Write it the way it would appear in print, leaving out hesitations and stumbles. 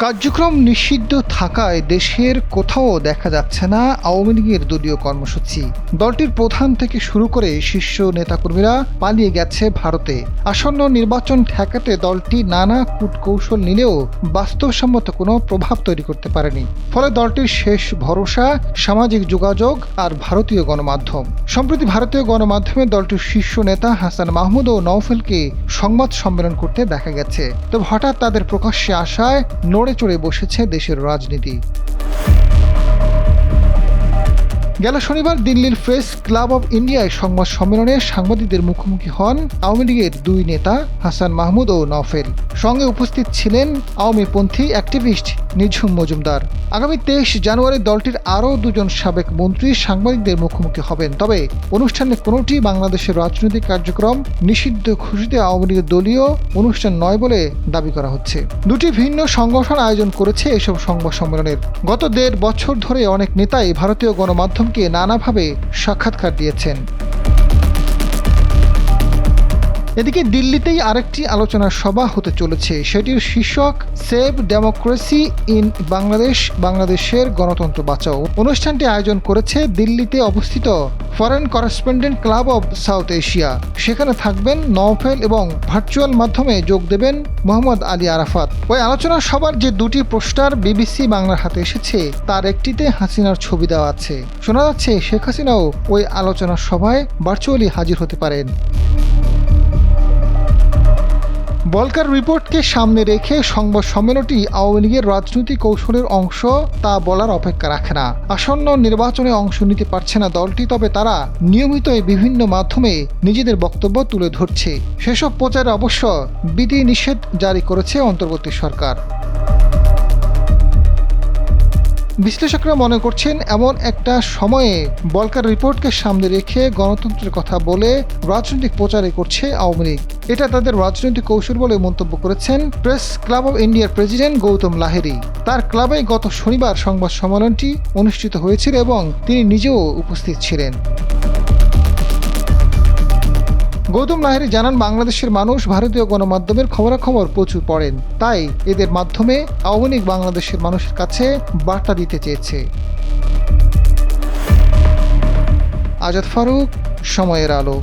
কার্যক্রম নিষিদ্ধ থাকায় দেশের কোথাও দেখা যাচ্ছে না আওয়ামী লীগের দলীয় কর্মসূচি। দলটির প্রধান থেকে শুরু করে শীর্ষ নেতাকর্মীরা পালিয়ে গেছে ভারতে। আসন্ন নির্বাচন ঠেকাতে দলটি নানা কূটকৌশল নিলেও বাস্তবসম্মত কোনো প্রভাব তৈরি করতে পারেনি। ফলে দলটির শেষ ভরসা সামাজিক যোগাযোগ আর ভারতীয় গণমাধ্যম। সম্প্রতি ভারতীয় গণমাধ্যমে দলটির শীর্ষ নেতা হাসান মাহমুদ ও নওফেলকে সংবাদ সম্মেলন করতে দেখা গেছে। তবে হঠাৎ তাদের প্রকাশ্যে আসায় নড়ে চড়ে বসেছে দেশের রাজনীতি। গেল শনিবার দিল্লির প্রেস ক্লাব অব ইন্ডিয়ায় সংবাদ সম্মেলনে সাংবাদিকদের মুখোমুখি হন আওয়ামী লীগের দুই নেতা হাসান মাহমুদ ও নওফেল। সঙ্গে উপস্থিত ছিলেন আওয়ামীপন্থী অ্যাক্টিভিস্ট নিঝুম মজুমদার। আগামী 23 জানুয়ারি দলটির আরও দুজন সাবেক মন্ত্রী সাংবাদিকদের মুখোমুখি হবেন। তবে অনুষ্ঠানে কোনোটি বাংলাদেশের রাজনৈতিক কার্যক্রম নিষিদ্ধ ঘোষিত আওয়ামী লীগের দলীয় অনুষ্ঠান নয় বলে দাবি করা হচ্ছে। দুটি ভিন্ন সংগঠন আয়োজন করেছে এসব সংবাদ সম্মেলনের। গত 1.5 বছর ধরে অনেক নেতাই ভারতীয় গণমাধ্যমকে নানাভাবে সাক্ষাৎকার দিয়েছেন। এদিকে দিল্লিতেই আরেকটি আলোচনার সভা হতে চলেছে। সেটির শীর্ষক সেভ ডেমোক্রেসি ইন বাংলাদেশ, বাংলাদেশের গণতন্ত্র বাঁচাও। অনুষ্ঠানটি আয়োজন করেছে দিল্লিতে অবস্থিত foreign correspondent club of south Asia. সেখানে থাকবেন নওফেল এবং ভার্চুয়াল মাধ্যমে যোগ দেবেন মোহাম্মদ আলী আরাফাত। ওই আলোচনা সভার যে দুটি পোস্টার বিবিসি বাংলার হাতে এসেছে তার একটিতে হাসিনার ছবি দেওয়া আছে। শোনা যাচ্ছে শেখ হাসিনাও ওই আলোচনা সভায় ভার্চুয়ালি হাজির হতে পারেন। বলকার রিপোর্টকে সামনে রেখে সংবাদ সম্মেলনটি আওয়ামী লীগের রাজনৈতিক কৌশলের অংশ তা বলার অপেক্ষা রাখে না। আসন্ন নির্বাচনে অংশ নিতে পারছে না দলটি, তবে তারা নিয়মিতই বিভিন্ন মাধ্যমে নিজেদের বক্তব্য তুলে ধরছে। সেসব প্রচারে অবশ্য বিধি নিষেধ জারি করেছে অন্তর্বর্তী সরকার। বিশ্লেষকরা মনে করছেন এমন একটা সময়ে বলকার রিপোর্টকে সামনে রেখে গণতন্ত্রের কথা বলে রাজনৈতিক প্রচারে করছে আওয়ামী লীগ। এটা তাদের রাজনৈতিক কৌশল বলে মন্তব্য করেছেন প্রেস ক্লাব অব ইন্ডিয়ার প্রেসিডেন্ট গৌতম লাহিড়ী। তার ক্লাবে গত শনিবার সংবাদ সম্মেলনটি অনুষ্ঠিত হয়েছিল এবং তিনি নিজেও উপস্থিত ছিলেন। গৌতম লাহিড়ী জানান, বাংলাদেশের মানুষ ভারতীয় গণমাধ্যমের খবরাখবর প্রচুর পড়েন, তাই এদের মাধ্যমে আওয়ামী লীগ বাংলাদেশের মানুষের কাছে বার্তা দিতে চেয়েছে। আজাদ ফারুক, সময়ের আলো।